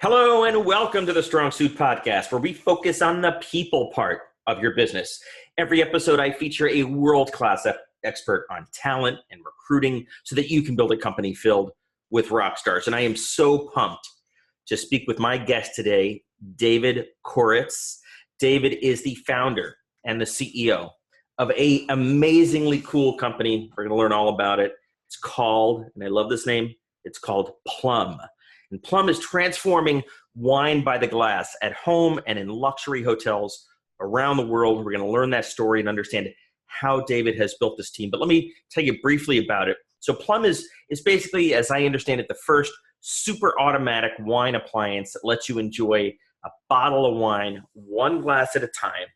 Hello and welcome to the Strong Suit Podcast, where we focus on the people part of your business. Every episode, I feature a world-class expert on talent and recruiting so that you can build a company filled with rock stars. And I am so pumped to speak with my guest today, David Koretz. David is the founder and the CEO of an amazingly cool company. We're going to learn all about it. It's called, and I love this name, it's called Plum. And Plum is transforming wine by the glass at home and in luxury hotels around the world. We're going to learn that story and understand how David has built this team. But let me tell you briefly about it. So Plum is basically, as I understand it, the first super automatic wine appliance that lets you enjoy a bottle of wine, one glass at a time,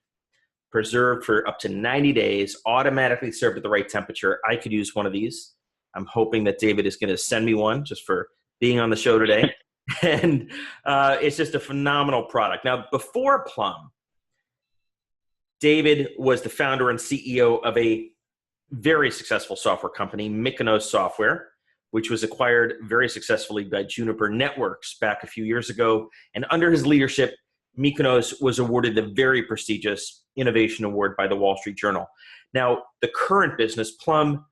preserved for up to 90 days, automatically served at the right temperature. I could use one of these. I'm hoping that David is going to send me one just for being on the show today. And it's just a phenomenal product. Now, before Plum, David was the founder and CEO of a very successful software company, Mykonos Software, which was acquired very successfully by Juniper Networks back a few years ago. And under his leadership, Mykonos was awarded the very prestigious Innovation Award by the Wall Street Journal. Now, the current business, Plum,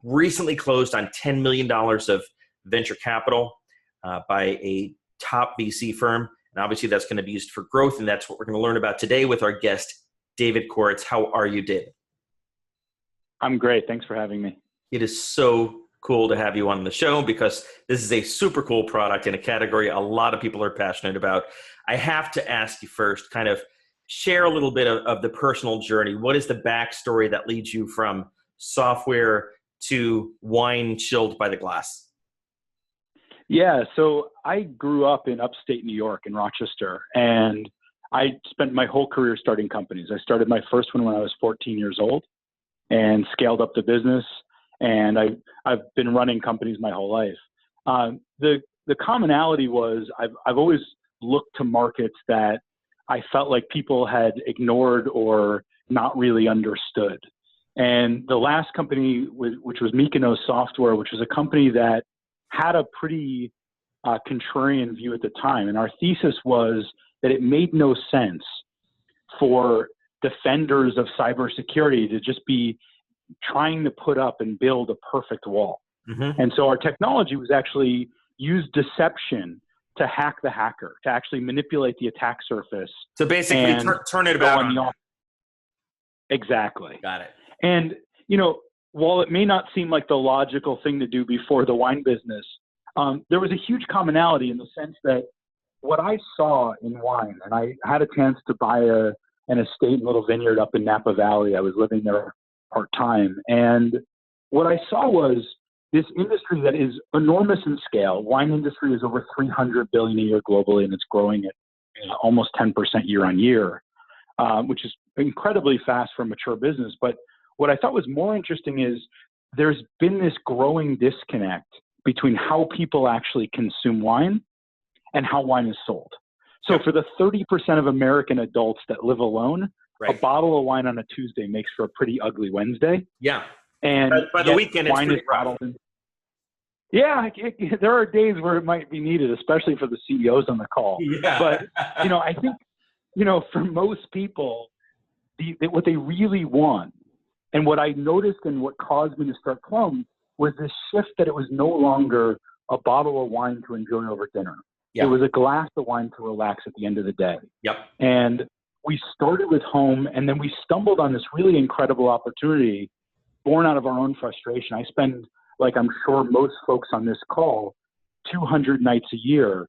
recently closed on $10 million of venture capital by a top VC firm. And obviously that's going to be used for growth. And that's what we're going to learn about today with our guest, David Koretz. How are you, David? I'm great. Thanks for having me. It is so cool to have you on the show because this is a super cool product in a category a lot of people are passionate about. I have to ask you first, kind of share a little bit of the personal journey. What is the backstory that leads you from software to wine chilled by the glass? Yeah, so I grew up in upstate New York in Rochester, and I spent my whole career starting companies. I started my first one when I was 14 years old and scaled up the business, and I've been running companies my whole life. The commonality was I've always looked to markets that I felt like people had ignored or not really understood. And the last company, which was Mykonos Software, which was a company that had a pretty contrarian view at the time. And our thesis was that it made no sense for defenders of cybersecurity to just be trying to put up and build a perfect wall. Mm-hmm. And so our technology was actually use deception to hack the hacker, to actually manipulate the attack surface. So basically turn it about on. Exactly. Got it. And, while it may not seem like the logical thing to do before the wine business, there was a huge commonality in the sense that what I saw in wine, and I had a chance to buy an estate little vineyard up in Napa Valley. I was living there part-time. And what I saw was this industry that is enormous in scale. Wine industry is over $300 billion a year globally, and it's growing at almost 10% year on year, which is incredibly fast for a mature business. But what I thought was more interesting is there's been this growing disconnect between how people actually consume wine and how wine is sold. So for the 30% of American adults that live alone, a bottle of wine on a Tuesday makes for a pretty ugly Wednesday. Yeah. And by the weekend, it's pretty rough. Yeah, there are days where it might be needed, especially for the CEOs on the call. Yeah. But, I think, for most people, what they really want, and what I noticed and what caused me to start Plum was this shift that it was no longer a bottle of wine to enjoy over dinner. Yep. It was a glass of wine to relax at the end of the day. Yep. And we started with home, and then we stumbled on this really incredible opportunity born out of our own frustration. I spend, like I'm sure most folks on this call, 200 nights a year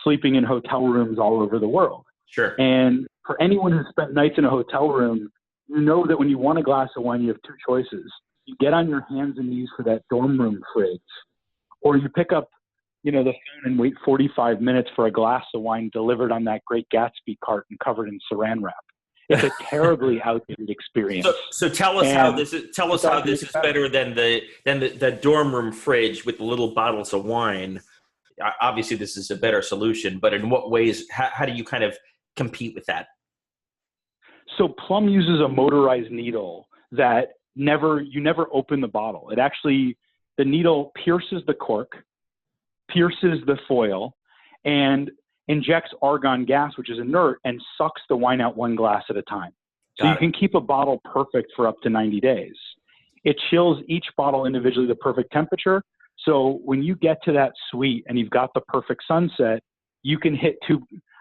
sleeping in hotel rooms all over the world. Sure. And for anyone who's spent nights in a hotel room, you know that when you want a glass of wine, you have two choices. You get on your hands and knees for that dorm room fridge, or you pick up, the phone and wait 45 minutes for a glass of wine delivered on that Great Gatsby cart and covered in saran wrap. It's a terribly outdated experience. So tell us how this is. Tell us how this is better than the dorm room fridge with the little bottles of wine. Obviously, this is a better solution, but in what ways? How do you kind of compete with that? So Plum uses a motorized needle that you never open the bottle. It actually, the needle pierces the cork, pierces the foil, and injects argon gas, which is inert, and sucks the wine out one glass at a time. So you can keep a bottle perfect for up to 90 days. It chills each bottle individually the perfect temperature. So when you get to that suite and you've got the perfect sunset, you can hit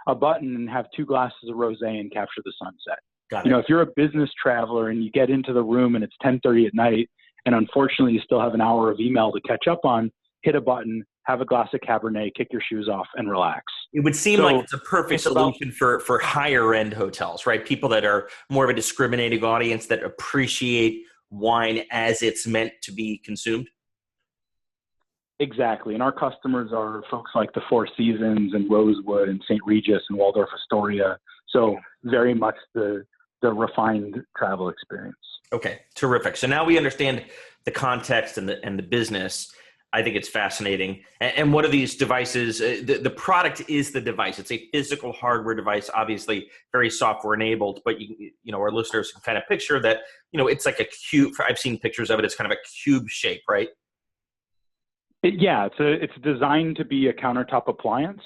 a button and have 2 glasses of rosé and capture the sunset. You know, if you're a business traveler and you get into the room and it's 10:30 at night, and unfortunately you still have an hour of email to catch up on, hit a button, have a glass of Cabernet, kick your shoes off, and relax. It would seem like it's a perfect solution for higher end hotels, right? People that are more of a discriminating audience that appreciate wine as it's meant to be consumed. Exactly. And our customers are folks like the Four Seasons and Rosewood and St. Regis and Waldorf Astoria. So very much the refined travel experience. Okay, terrific. So now we understand the context and the business. I think it's fascinating. And what are these devices? The product is the device. It's a physical hardware device, obviously very software enabled, but you know, our listeners can kind of picture that, you know, it's like a cube. I've seen pictures of it. It's kind of a cube shape, right? It's designed to be a countertop appliance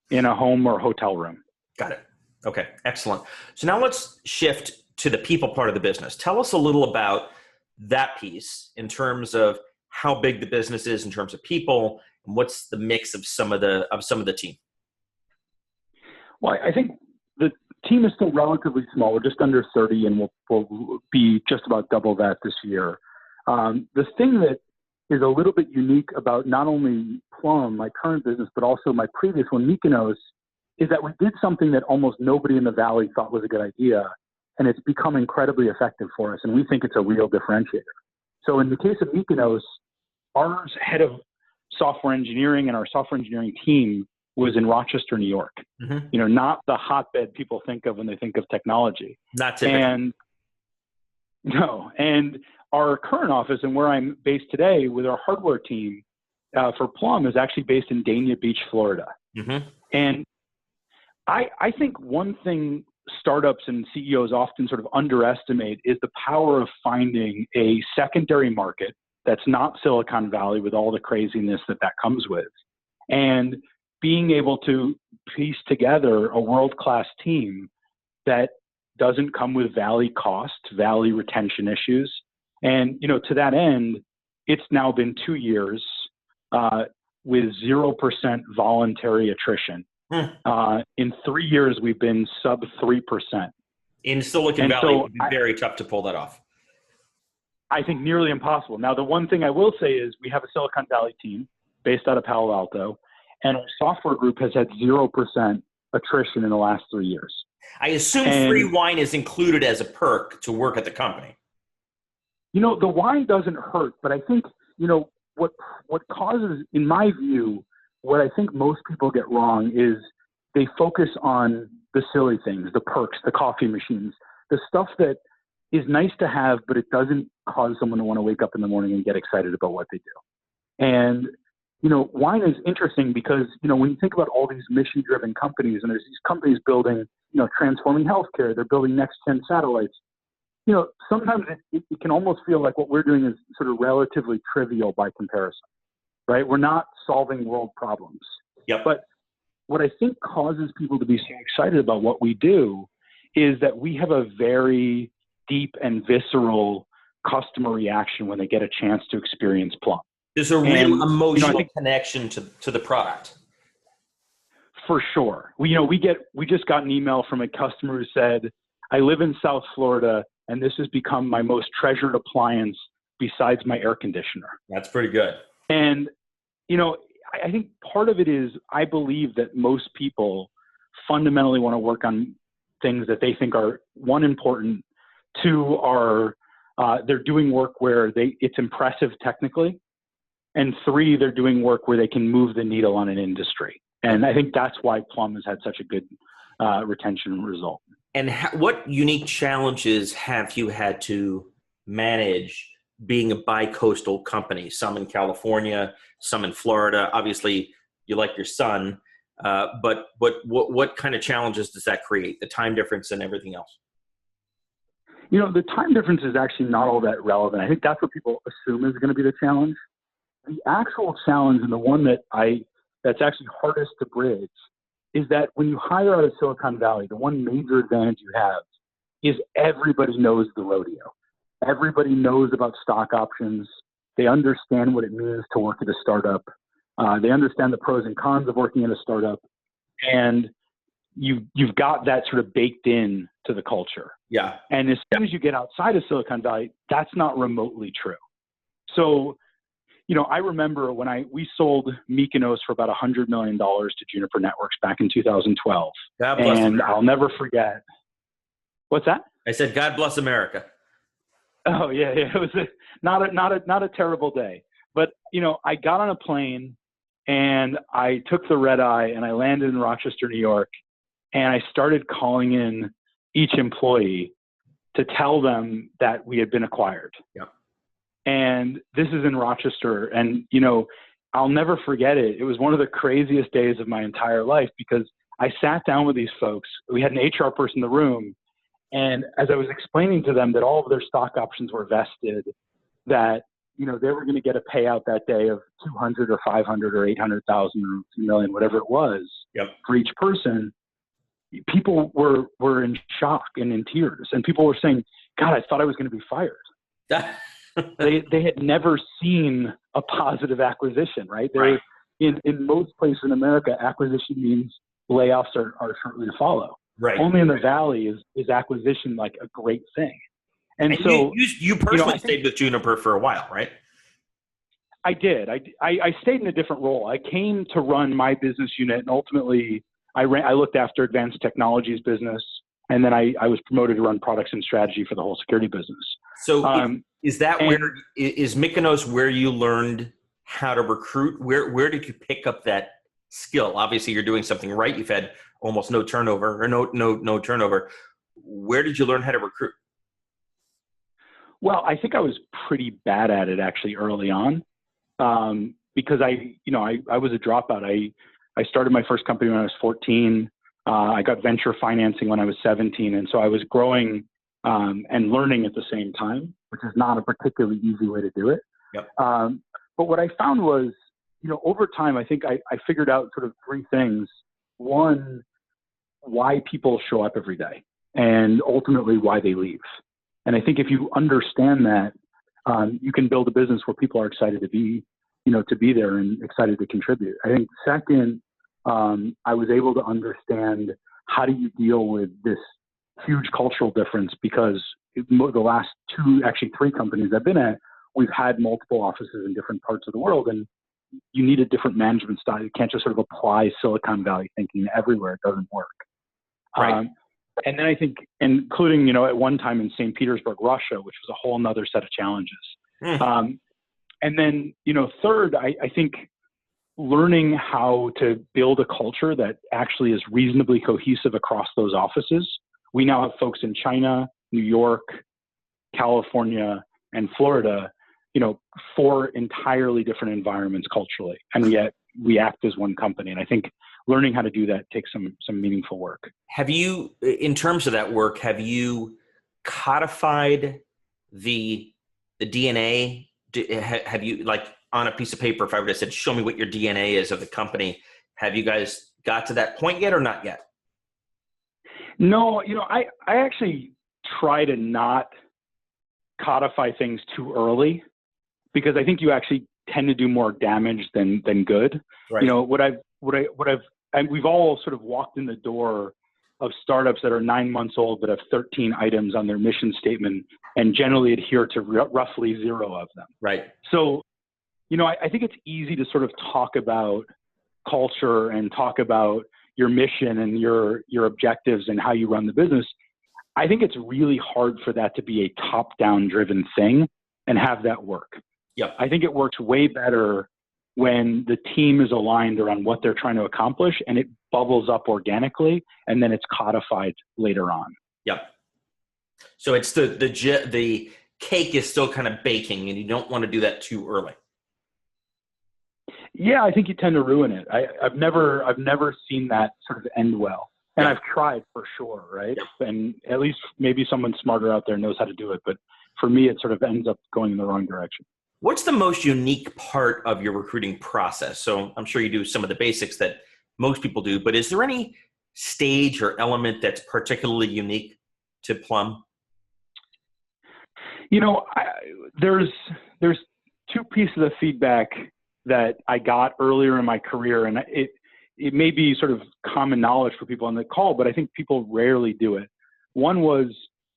in a home or hotel room. Got it. Okay, excellent. So now let's shift to the people part of the business. Tell us a little about that piece in terms of how big the business is in terms of people, and what's the mix of some of the team. Well, I think the team is still relatively small. We're just under 30, and we'll be just about double that this year. The thing that is a little bit unique about not only Plum, my current business, but also my previous one, Mykonos, is that we did something that almost nobody in the Valley thought was a good idea, and it's become incredibly effective for us, and we think it's a real differentiator. So in the case of Mykonos, our head of software engineering and our software engineering team was in Rochester, New York. Mm-hmm. You know, not the hotbed people think of when they think of technology. Not typically. And our current office and where I'm based today with our hardware team for Plum is actually based in Dania Beach, Florida. Mm-hmm. And I think one thing startups and CEOs often sort of underestimate is the power of finding a secondary market that's not Silicon Valley with all the craziness that comes with, and being able to piece together a world-class team that doesn't come with Valley cost, Valley retention issues. And, you know, to that end, it's now been 2 years with 0% voluntary attrition. In 3 years, we've been sub 3%. In Silicon Valley, it would be very tough to pull that off. I think nearly impossible. Now, the one thing I will say is we have a Silicon Valley team based out of Palo Alto, and our software group has had 0% attrition in the last 3 years. I assume free wine is included as a perk to work at the company. You know, the wine doesn't hurt, but I think, you know, what causes, in my view, what I think most people get wrong is they focus on the silly things, the perks, the coffee machines, the stuff that is nice to have, but it doesn't cause someone to want to wake up in the morning and get excited about what they do. And, you know, wine is interesting because, you know, when you think about all these mission-driven companies, and there's these companies building, you know, transforming healthcare, they're building next-gen satellites, you know, sometimes it can almost feel like what we're doing is sort of relatively trivial by comparison, right? We're not solving world problems. Yep. But what I think causes people to be so excited about what we do is that we have a very deep and visceral customer reaction when they get a chance to experience Plum. There's a real emotional connection to the product. For sure. We just got an email from a customer who said, I live in South Florida, and this has become my most treasured appliance besides my air conditioner. That's pretty good. And, you know, I think part of it is I believe that most people fundamentally want to work on things that they think are, one, important, two, are they're doing work where it's impressive technically, and three, they're doing work where they can move the needle on an industry. And I think that's why Plum has had such a good retention result. And what unique challenges have you had to manage being a bi-coastal company? Some in California, some in Florida. Obviously, you like your son, but what kind of challenges does that create? The time difference and everything else. You know, the time difference is actually not all that relevant. I think that's what people assume is going to be the challenge. The actual challenge, and the one that's actually hardest to bridge, is that when you hire out of Silicon Valley, the one major advantage you have is everybody knows the rodeo. Everybody knows about stock options. They understand what it means to work at a startup. They understand the pros and cons of working at a startup. And you've got that sort of baked in to the culture. Yeah. And as soon as you get outside of Silicon Valley, that's not remotely true. So, I remember when we sold Mykonos for about $100 million to Juniper Networks back in 2012. God bless and America. I'll never forget. What's that? I said, God bless America. Oh yeah. It was not a terrible day, but I got on a plane and I took the red eye and I landed in Rochester, New York, and I started calling in each employee to tell them that we had been acquired. Yep. And this is in Rochester. And, I'll never forget it. It was one of the craziest days of my entire life because I sat down with these folks. We had an HR person in the room. And as I was explaining to them that all of their stock options were vested, that, they were going to get a payout that day of 200 or 500 or 800,000 or 2 million, whatever it was, yep, for each person, people were in shock and in tears. And people were saying, God, I thought I was going to be fired. They had never seen a positive acquisition, right? Right. In most places in America, acquisition means layoffs are shortly to follow. Right. Only in the Valley is acquisition like a great thing. And so you personally stayed with Juniper for a while, right? I did. I stayed in a different role. I came to run my business unit, and ultimately I looked after advanced technologies business, and then I was promoted to run products and strategy for the whole security business. So is Mykonos where you learned how to recruit? Where did you pick up that skill? Obviously, you're doing something right. You've had almost no turnover or no turnover. Where did you learn how to recruit? Well, I think I was pretty bad at it actually early on, because I was a dropout. I started my first company when I was 14. I got venture financing when I was 17, and so I was growing and learning at the same time, which is not a particularly easy way to do it. Yep. But what I found was, over time, I think I figured out sort of three things. One, why people show up every day, and ultimately why they leave. And I think if you understand that, you can build a business where people are excited to be there and excited to contribute. I think second, I was able to understand how do you deal with this huge cultural difference, because the last three companies I've been at, we've had multiple offices in different parts of the world, and you need a different management style. You can't just sort of apply Silicon Valley thinking everywhere. It doesn't work. Right. And then I think, including, at one time in St. Petersburg, Russia, which was a whole nother set of challenges. And then, third, I think learning how to build a culture that actually is reasonably cohesive across those offices. We now have folks in China, New York, California, and Florida, 4 entirely different environments culturally, and yet we act as one company. And I think learning how to do that takes some meaningful work. Have you, in terms of that work, have you codified the DNA? Have you, like, on a piece of paper, if I would have said, show me what your DNA is of the company, have you guys got to that point yet or not yet? No, I actually try to not codify things too early, because I think you actually tend to do more damage than good. Right. We've all sort of walked in the door of startups that are 9 months old but have 13 items on their mission statement and generally adhere to roughly 0 of them. Right. So, I think it's easy to sort of talk about culture and talk about your mission and your objectives and how you run the business. I think it's really hard for that to be a top-down driven thing and have that work. Yep. I think it works way better when the team is aligned around what they're trying to accomplish and it bubbles up organically, and then it's codified later on. Yep. So it's the cake is still kind of baking, and you don't want to do that too early. Yeah, I think you tend to ruin it. I've never seen that sort of end well. And I've tried for sure, right? Yep. And at least maybe someone smarter out there knows how to do it. But for me, it sort of ends up going in the wrong direction. What's the most unique part of your recruiting process? So I'm sure you do some of the basics that most people do, but is there any stage or element that's particularly unique to Plum? There's two pieces of feedback that I got earlier in my career, and it may be sort of common knowledge for people on the call, but I think people rarely do it. One was,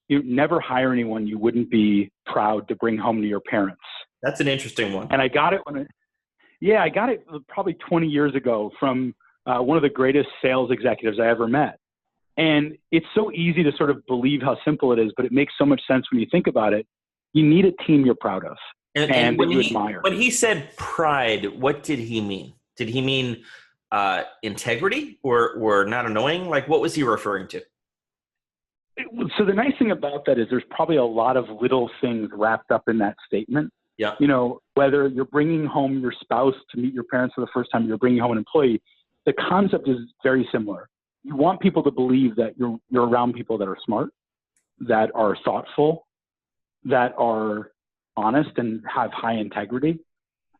you never hire anyone you wouldn't be proud to bring home to your parents. That's an interesting one. And I got it I got it probably 20 years ago from one of the greatest sales executives I ever met. And it's so easy to sort of believe how simple it is, but it makes so much sense when you think about it. You need a team you're proud of and that you admire. When he said pride, what did he mean? Did he mean integrity or not annoying? Like, what was he referring to? So the nice thing about that is there's probably a lot of little things wrapped up in that statement. Yeah. Whether you're bringing home your spouse to meet your parents for the first time, you're bringing home an employee, the concept is very similar. You want people to believe that you're around people that are smart, that are thoughtful, that are honest and have high integrity.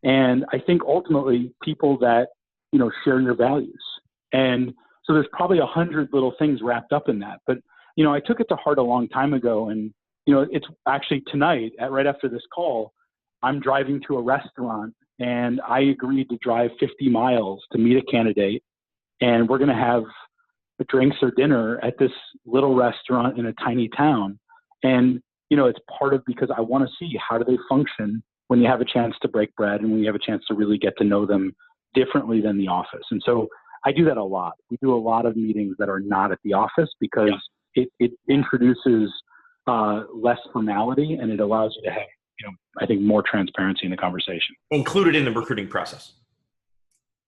And I think ultimately people that, share your values. And so there's probably 100 little things wrapped up in that. But, I took it to heart a long time ago. And, it's actually tonight, right after this call, I'm driving to a restaurant and I agreed to drive 50 miles to meet a candidate. And we're going to have drinks or dinner at this little restaurant in a tiny town. And, it's part of because I want to see how do they function when you have a chance to break bread and when you have a chance to really get to know them differently than the office. And so I do that a lot. We do a lot of meetings that are not at the office because it introduces less formality and it allows you to have, I think more transparency in the conversation. Included in the recruiting process.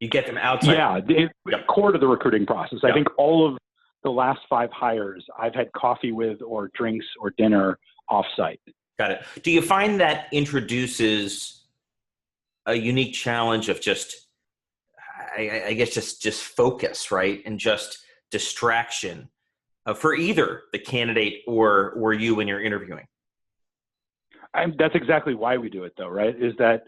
You get them outside. Yeah, it's core to the recruiting process. I think all of the last 5 hires I've had coffee with or drinks or dinner offsite. Got it. Do you find that introduces a unique challenge of just, I guess, just focus, right? And just distraction for either the candidate or you when you're interviewing? That's exactly why we do it though, right? Is that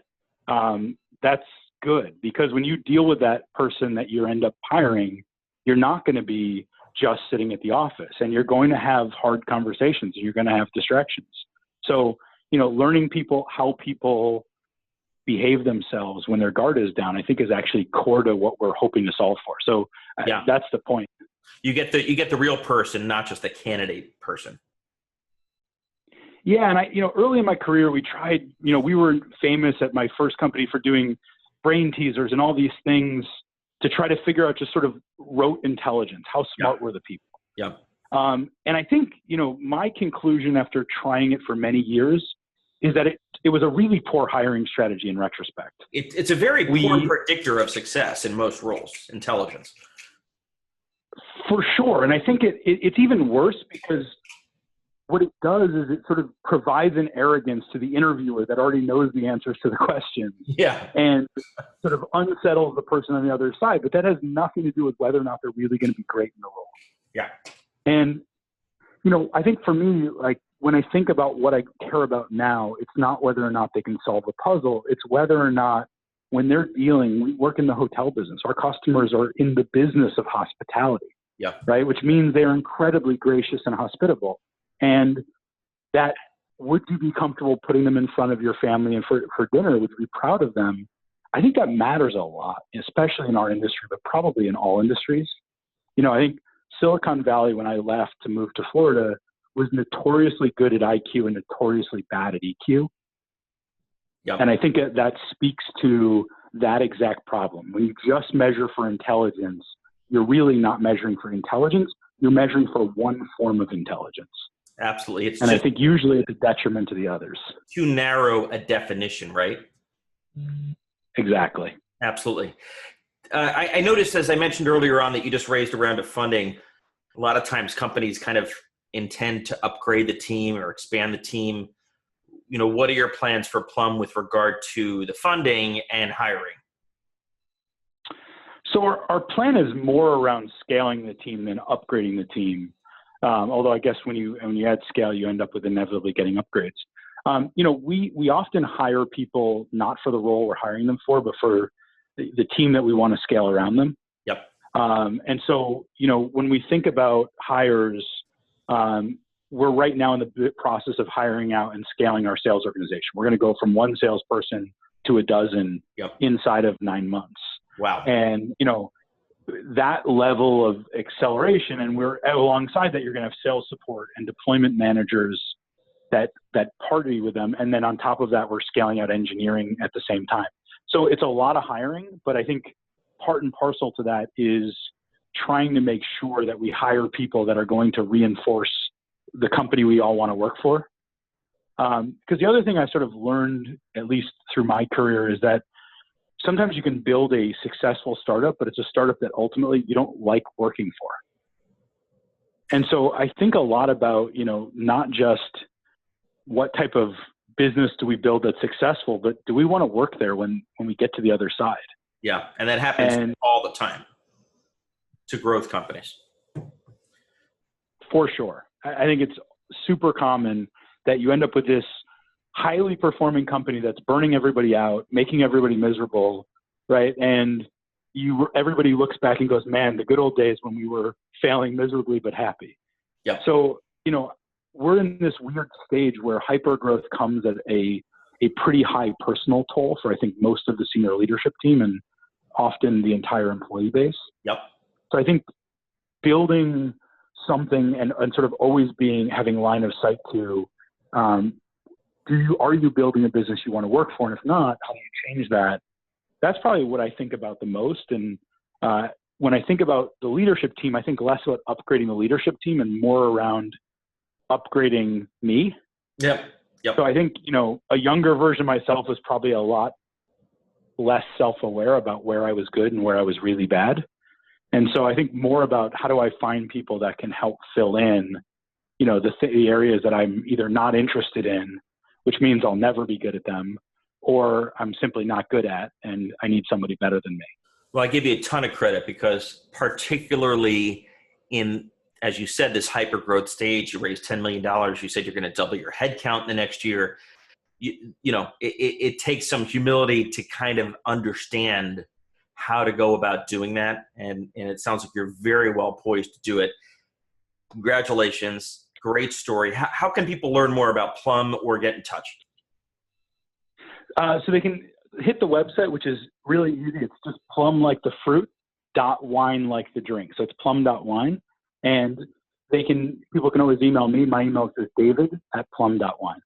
that's good because when you deal with that person that you end up hiring, you're not going to be just sitting at the office and you're going to have hard conversations and you're going to have distractions. So, learning how people behave themselves when their guard is down, I think is actually core to what we're hoping to solve for. So that's the point. You get the real person, not just the candidate person. Yeah. And early in my career, we tried, we were famous at my first company for doing brain teasers and all these things to try to figure out just sort of rote intelligence. How smart were the people? Yeah. And I think, my conclusion after trying it for many years is that it was a really poor hiring strategy in retrospect. It's a very poor predictor of success in most roles, intelligence. For sure. And I think it's even worse because what it does is it sort of provides an arrogance to the interviewer that already knows the answers to the questions. Yeah. And sort of unsettles the person on the other side. But that has nothing to do with whether or not they're really going to be great in the role. Yeah. And, I think for me, like when I think about what I care about now, it's not whether or not they can solve a puzzle. It's whether or not when they're dealing, we work in the hotel business. Our customers are in the business of hospitality. Yeah. Right. Which means they're incredibly gracious and hospitable. And that, would you be comfortable putting them in front of your family and for dinner? Would you be proud of them? I think that matters a lot, especially in our industry, but probably in all industries. I think Silicon Valley, when I left to move to Florida, was notoriously good at IQ and notoriously bad at EQ. Yep. And I think that speaks to that exact problem. When you just measure for intelligence, you're really not measuring for intelligence. You're measuring for one form of intelligence. Absolutely. I think usually it's a detriment to the others. Too narrow a definition, right? Exactly. Absolutely. I noticed, as I mentioned earlier on, that you just raised a round of funding. A lot of times companies kind of intend to upgrade the team or expand the team. What are your plans for Plum with regard to the funding and hiring? So our plan is more around scaling the team than upgrading the team. Although I guess when you add scale, you end up with inevitably getting upgrades. We often hire people not for the role we're hiring them for, but for the team that we want to scale around them. Yep. And so, when we think about hires, we're right now in the process of hiring out and scaling our sales organization. We're going to go from one salesperson to a dozen inside of 9 months. Wow. And, that level of acceleration, and we're alongside that, you're going to have sales support and deployment managers that party with them. And then on top of that, we're scaling out engineering at the same time. So it's a lot of hiring, but I think part and parcel to that is trying to make sure that we hire people that are going to reinforce the company we all want to work for. Because the other thing I sort of learned, at least through my career, is that sometimes you can build a successful startup, but it's a startup that ultimately you don't like working for. And so I think a lot about, not just what type of business do we build that's successful, but do we want to work there when we get to the other side? Yeah, and that happens all the time to growth companies. For sure. I think it's super common that you end up with this highly performing company that's burning everybody out, making everybody miserable, right? And everybody looks back and goes, man, the good old days when we were failing miserably but happy. Yeah. So, we're in this weird stage where hypergrowth comes at a pretty high personal toll for, I think, most of the senior leadership team and often the entire employee base. Yep. So I think building something and sort of always having line of sight to, are you building a business you want to work for? And if not, how do you change that? That's probably what I think about the most. And when I think about the leadership team, I think less about upgrading the leadership team and more around upgrading me. Yep. So I think, a younger version of myself was probably a lot less self-aware about where I was good and where I was really bad. And so I think more about how do I find people that can help fill in, the areas that I'm either not interested in, which means I'll never be good at them, or I'm simply not good at, and I need somebody better than me. Well, I give you a ton of credit because particularly in, as you said, this hyper growth stage, you raised $10 million. You said you're going to double your headcount in the next year. It takes some humility to kind of understand how to go about doing that. And it sounds like you're very well poised to do it. Congratulations. Great story. How can people learn more about Plum or get in touch? So they can hit the website, which is really easy. It's just plum like the fruit, .wine like the drink. So it's plum.wine. And people can always email me. My email is david@plum.wine.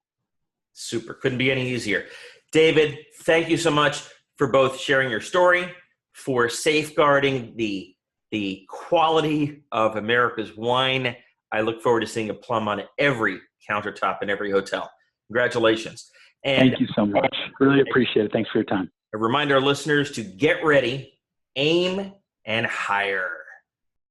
Super. Couldn't be any easier. David, thank you so much for both sharing your story, for safeguarding the quality of America's wine. I look forward to seeing a Plum on every countertop in every hotel. Congratulations. And thank you so much. Really appreciate it. Thanks for your time. A reminder, listeners, to get ready, aim, and hire.